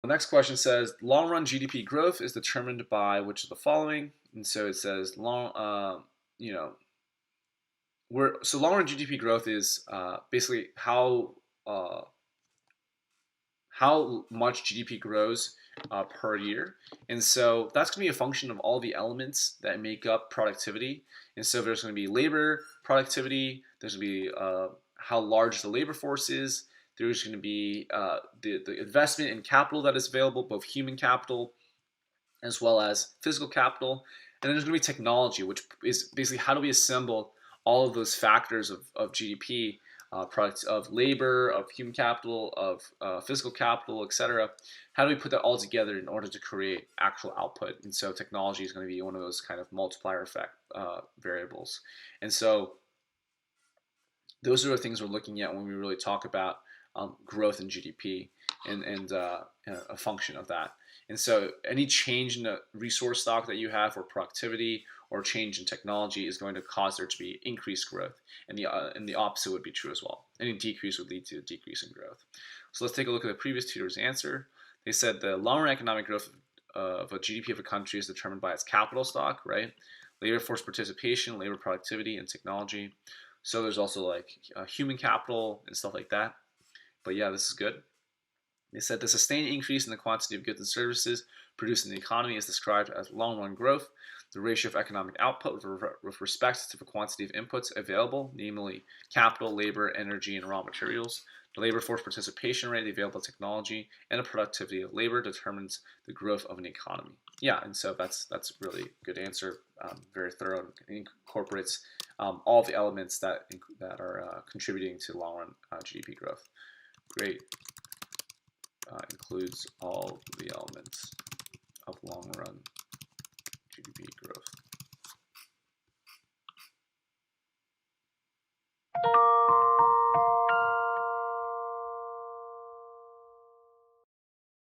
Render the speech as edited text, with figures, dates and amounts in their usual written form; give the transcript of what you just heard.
next question says, long-run GDP growth is determined by which of the following? And so it says long-run GDP growth is basically how much GDP grows per year. And so that's going to be a function of all the elements that make up productivity. And so there's going to be labor productivity, there's going to be how large the labor force is, there's going to be the investment in capital that is available, both human capital as well as physical capital. And then there's going to be technology, which is basically how do we assemble all of those factors of GDP, products of labor, of human capital, of physical capital, etc. How do we put that all together in order to create actual output? And so technology is going to be one of those kind of multiplier effect variables. And so those are the things we're looking at when we really talk about growth in GDP and a function of that. And so any change in the resource stock that you have or productivity or change in technology is going to cause there to be increased growth. And the opposite would be true as well. Any decrease would lead to a decrease in growth. So let's take a look at the previous tutor's answer. They said the long-run economic growth of a GDP of a country is determined by its capital stock, right? Labor force participation, labor productivity, and technology. So there's also like human capital and stuff like that. But yeah, this is good. They said the sustained increase in the quantity of goods and services produced in the economy is described as long-run growth. The ratio of economic output with respect to the quantity of inputs available, namely capital, labor, energy, and raw materials. The labor force participation rate, the available technology, and the productivity of labor determines the growth of an economy. Yeah, and so that's really a good answer, very thorough, and incorporates all the elements that are contributing to long-run GDP growth. Great. Includes all the elements of long-run GDP growth.